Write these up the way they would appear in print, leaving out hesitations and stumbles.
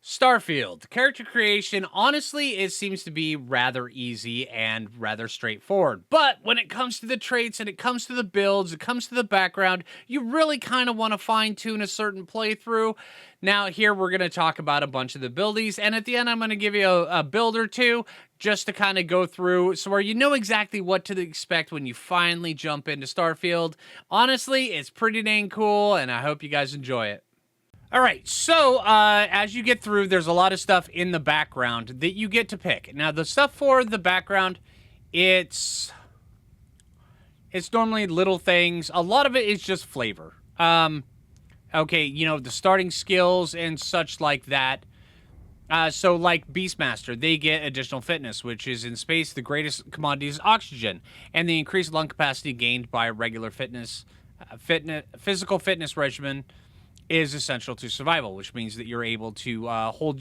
Starfield. Character creation, honestly, it seems to be rather easy and rather straightforward. But when it comes to the traits and it comes to the builds, it comes to the background, you really kind of want to fine tune a certain playthrough. Now, here we're going to talk about a bunch of the buildies, and at the end, I'm going to give you a build or two just to kind of go through so where you know exactly what to expect when you finally jump into Starfield. Honestly, it's pretty dang cool, and I hope you guys enjoy it. All right, so as you get through, there's a lot of stuff in the background that you get to pick. Now, the stuff for the background, it's normally little things. A lot of it is just flavor. Okay, you know, the starting skills and such like that. So like Beastmaster, they get additional fitness, which is in space, the greatest commodity is oxygen. And the increased lung capacity gained by a regular physical fitness regimen is essential to survival, which means that you're able to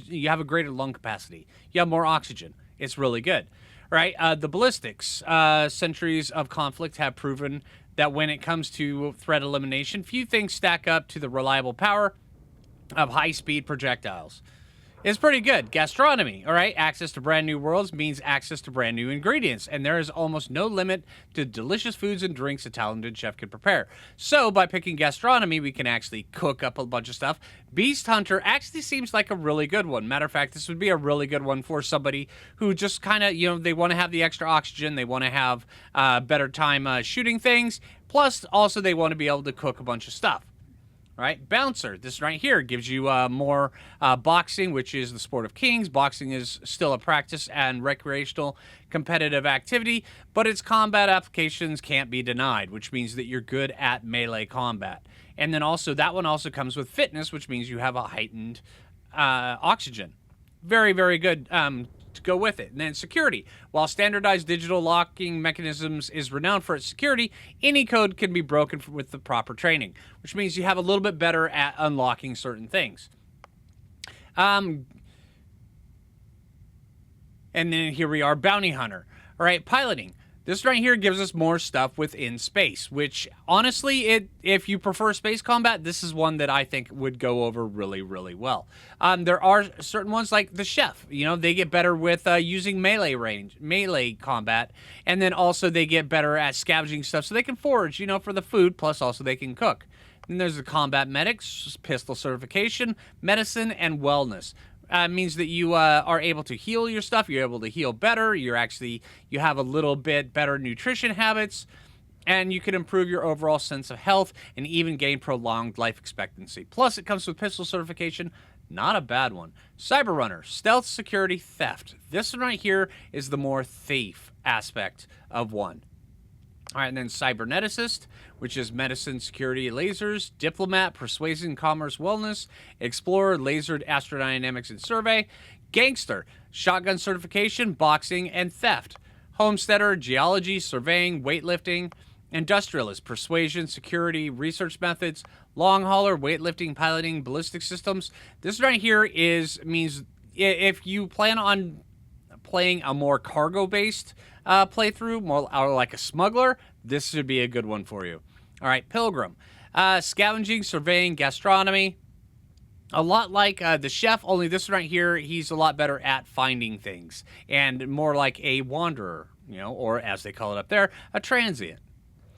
you have a greater lung capacity. You have more oxygen. It's really good. All right, the ballistics. Centuries of conflict have proven that when it comes to threat elimination, few things stack up to the reliable power of high-speed projectiles. It's pretty good. Gastronomy, all right? Access to brand new worlds means access to brand new ingredients, and there is almost no limit to delicious foods and drinks a talented chef can prepare. So by picking gastronomy, we can actually cook up a bunch of stuff. Beast Hunter actually seems like a really good one. Matter of fact, this would be a really good one for somebody who just kind of, you know, they want to have the extra oxygen, they want to have better time shooting things, plus also they want to be able to cook a bunch of stuff. Right, Bouncer. This right here gives you more boxing, which is the sport of kings. Boxing is still a practice and recreational competitive activity, but its combat applications can't be denied, which means that you're good at melee combat. And then also, that one also comes with fitness, which means you have a heightened oxygen. Very, very good to go with it. And then security. While standardized digital locking mechanisms is renowned for its security, any code can be broken with the proper training, which means you have a little bit better at unlocking certain things. And then here we are, Bounty Hunter. All right, piloting. This right here gives us more stuff within space, which honestly, if you prefer space combat, this is one that I think would go over really, really well. There are certain ones like the chef, you know, they get better with using melee combat, and then also they get better at scavenging stuff so they can forage, you know, for the food, plus also they can cook. And there's the combat medics, pistol certification, medicine, and wellness. Means that you are able to heal your stuff. You're able to heal better. You have a little bit better nutrition habits, and you can improve your overall sense of health and even gain prolonged life expectancy. Plus, it comes with pistol certification. Not a bad one. Cyber Runner, stealth, security, theft. This one right here is the more thief aspect of one. All right, and then Cyberneticist, which is medicine, security, lasers, diplomat, persuasion, commerce, wellness, explorer, lasered, astrodynamics, and survey, gangster, shotgun certification, boxing, and theft, homesteader, geology, surveying, weightlifting, industrialist, persuasion, security, research methods, long hauler, weightlifting, piloting, ballistic systems. This right here means if you plan on playing a more cargo-based playthrough, more or like a smuggler, this should be a good one for you. All right, Pilgrim. Scavenging, surveying, gastronomy. A lot like the chef, only this one right here, he's a lot better at finding things and more like a wanderer, you know, or as they call it up there, a transient.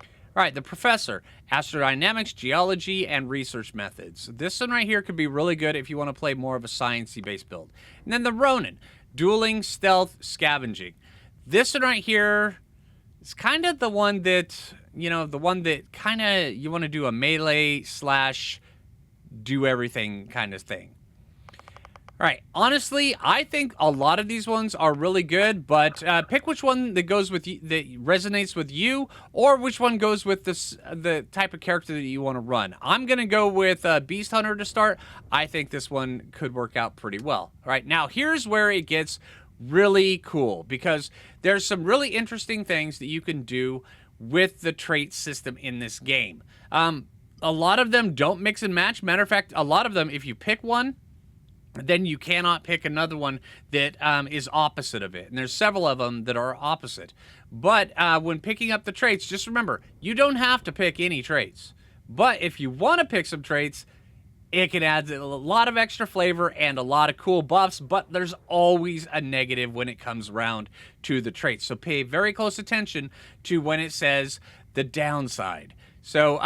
All right, the Professor, astrodynamics, geology, and research methods. This one right here could be really good if you want to play more of a sciencey based build. And then the Ronin, dueling, stealth, scavenging. This one right here is kind of the one that, you know, kind of you want to do a melee / do everything kind of thing. All right, honestly, I think a lot of these ones are really good, but pick which one that goes with you, that resonates with you, or which one goes with the type of character that you want to run. I'm gonna go with Beast Hunter to start. I think this one could work out pretty well. All right, now here's where it gets really cool, because there's some really interesting things that you can do with the trait system in this game. A lot of them don't mix and match. Matter of fact, a lot of them, if you pick one, then you cannot pick another one that is opposite of it. And there's several of them that are opposite. But when picking up the traits, just remember, you don't have to pick any traits. But if you want to pick some traits, It can add a lot of extra flavor and a lot of cool buffs, but there's always a negative when it comes around to the traits. So pay very close attention to when it says the downside. So,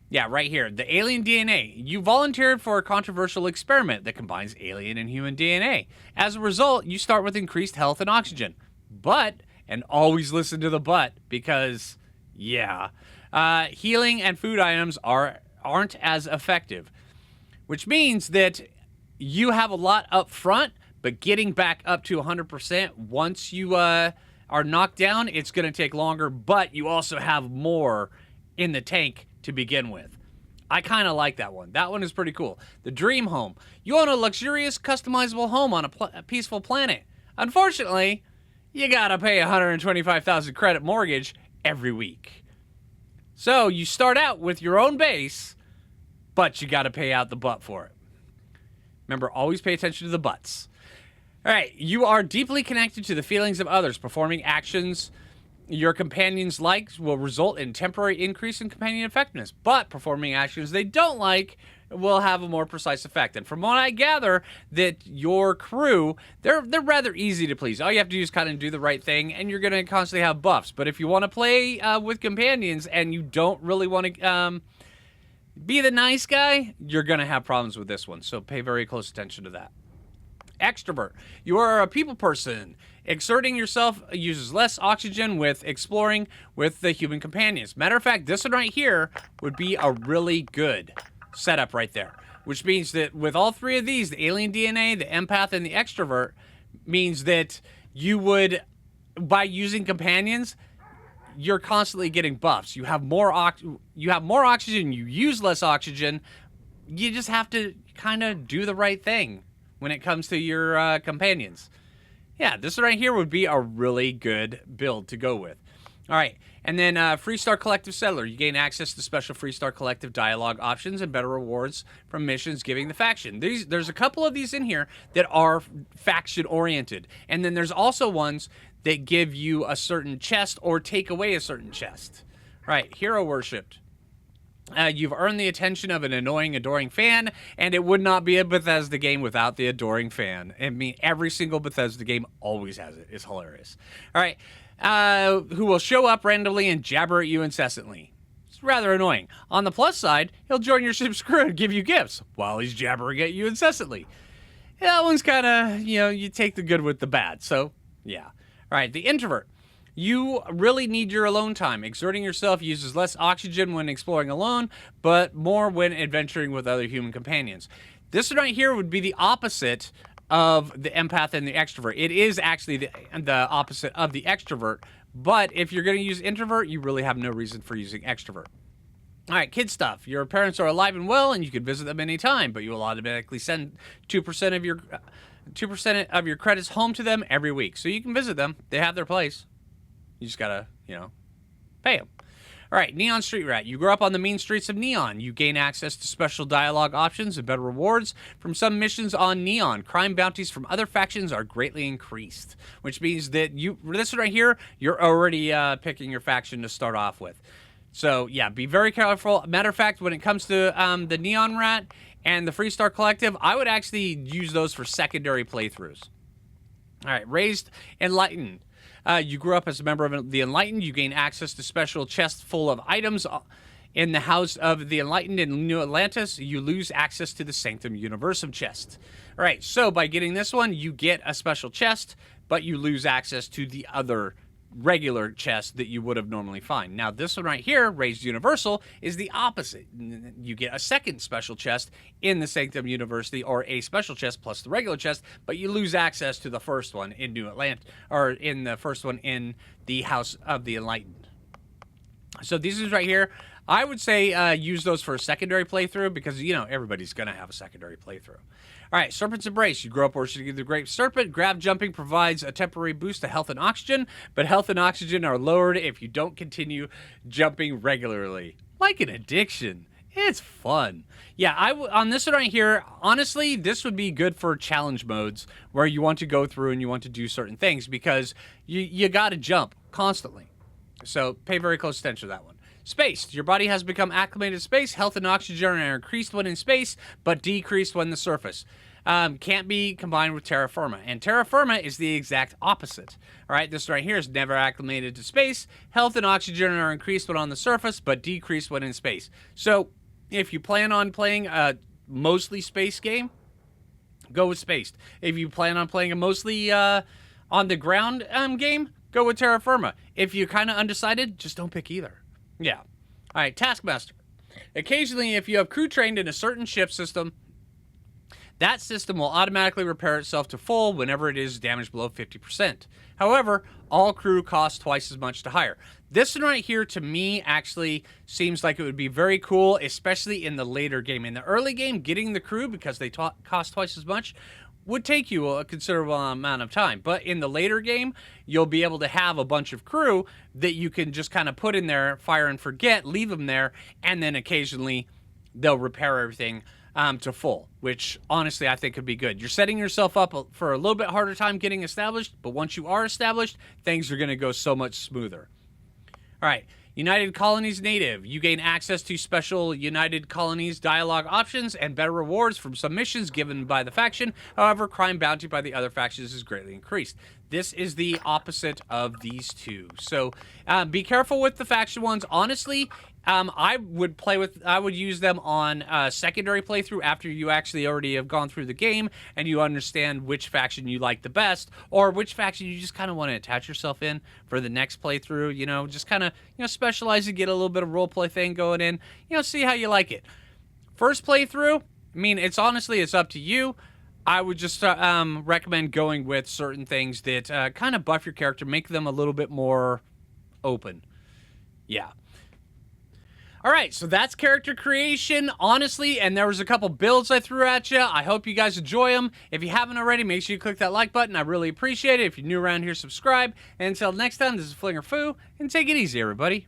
yeah, right here, the alien DNA. You volunteered for a controversial experiment that combines alien and human DNA. As a result, you start with increased health and oxygen. But, and always listen to the but, because, yeah, healing and food items aren't as effective. Which means that you have a lot up front, but getting back up to 100% once you are knocked down, it's going to take longer, but you also have more in the tank to begin with. I kind of like that one. That one is pretty cool. The Dream Home. You own a luxurious, customizable home on a peaceful planet. Unfortunately, you got to pay 125,000 credit mortgage every week. So you start out with your own base, but you got to pay out the butt for it. Remember, always pay attention to the butts. All right, you are deeply connected to the feelings of others. Performing actions your companions like will result in temporary increase in companion effectiveness, but performing actions they don't like will have a more precise effect. And from what I gather, that your crew, they're rather easy to please. All you have to do is kind of do the right thing, and you're going to constantly have buffs. But if you want to play with companions and you don't really want to be the nice guy, you're going to have problems with this one. So pay very close attention to that. Extrovert. You are a people person. Exerting yourself uses less oxygen with exploring with the human companions. Matter of fact, this one right here would be a really good setup right there. Which means that with all three of these, the alien DNA, the empath, and the extrovert, means that you would, by using companions, you're constantly getting buffs. You have more oxygen, you use less oxygen. You just have to kind of do the right thing when it comes to your companions. Yeah, this right here would be a really good build to go with. All right, and then Freestar Collective Settler. You gain access to special Freestar Collective dialogue options and better rewards from missions giving the faction. There's a couple of these in here that are faction-oriented. And then there's also ones that give you a certain chest or take away a certain chest. Right, Hero Worshipped. You've earned the attention of an annoying, adoring fan, and it would not be a Bethesda game without the adoring fan. I mean, every single Bethesda game always has it. It's hilarious. All right, who will show up randomly and jabber at you incessantly. It's rather annoying. On the plus side, he'll join your ship's crew and give you gifts while he's jabbering at you incessantly. That one's kind of, you take the good with the bad. So, yeah. All right, the Introvert. You really need your alone time. Exerting yourself uses less oxygen when exploring alone, but more when adventuring with other human companions. This right here would be the opposite of the empath and the extrovert. It is actually the opposite of the extrovert, but if you're going to use introvert, you really have no reason for using extrovert. All right, kid stuff. Your parents are alive and well, and you can visit them anytime, but you will automatically send 2% of your credits home to them every week. So you can visit them. They have their place. You just gotta, pay them. All right, Neon Street Rat. You grow up on the mean streets of Neon. You gain access to special dialogue options and better rewards from some missions on Neon. Crime bounties from other factions are greatly increased, which means that this right here, you're already picking your faction to start off with. So, yeah, be very careful. Matter of fact, when it comes to the Neon Rat and the Freestar Collective, I would actually use those for secondary playthroughs. All right, Raised Enlightened. You grew up as a member of the Enlightened. You gain access to special chests full of items in the House of the Enlightened in New Atlantis. You lose access to the Sanctum Universum chest. All right, so by getting this one, you get a special chest, but you lose access to the other regular chest that you would have normally find. Now, this one right here, Raised Universal, is the opposite. You get a second special chest in the Sanctum University, or a special chest plus the regular chest, but you lose access to the first one in New Atlantis, or in the first one in the House of the Enlightened. So these ones right here, I would say use those for a secondary playthrough because, everybody's going to have a secondary playthrough. All right, Serpent's Embrace. You grow up worshiping the Great Serpent. Grab jumping provides a temporary boost to health and oxygen, but health and oxygen are lowered if you don't continue jumping regularly. Like an addiction. It's fun. Yeah, on this one right here, honestly, this would be good for challenge modes where you want to go through and you want to do certain things because you got to jump constantly. So pay very close attention to that one. Space. Your body has become acclimated to space. Health and oxygen are increased when in space, but decreased when the surface. Can't be combined with terra firma. And terra firma is the exact opposite. All right, this right here is never acclimated to space. Health and oxygen are increased when on the surface, but decreased when in space. So if you plan on playing a mostly space game, go with spaced. If you plan on playing a mostly on the ground game, go with terra firma. If you're kind of undecided, just don't pick either. Yeah. All right, Taskmaster. Occasionally, if you have crew trained in a certain ship system, that system will automatically repair itself to full whenever it is damaged below 50%. However, all crew cost twice as much to hire. This one right here, to me, actually seems like it would be very cool, especially in the later game. In the early game, getting the crew, because they cost twice as much, would take you a considerable amount of time. But in the later game, you'll be able to have a bunch of crew that you can just kind of put in there, fire and forget, leave them there, and then occasionally they'll repair everything to full, which honestly I think could be good. You're setting yourself up for a little bit harder time getting established, but once you are established, things are going to go so much smoother. All right. United Colonies Native. You gain access to special United Colonies dialogue options and better rewards from some missions given by the faction. However, crime bounty by the other factions is greatly increased. This is the opposite of these two. So be careful with the faction ones. Honestly, I would use them on a secondary playthrough after you actually already have gone through the game and you understand which faction you like the best, or which faction you just kind of want to attach yourself in for the next playthrough. You know, just kind of, specialize and get a little bit of roleplay thing going in. See how you like it. First playthrough, I mean, it's up to you. I would just recommend going with certain things that kind of buff your character, make them a little bit more open. Yeah. All right, so that's character creation, honestly, and there was a couple builds I threw at you. I hope you guys enjoy them. If you haven't already, make sure you click that like button. I really appreciate it. If you're new around here, subscribe. And until next time, this is Phlinger Phoo, and take it easy, everybody.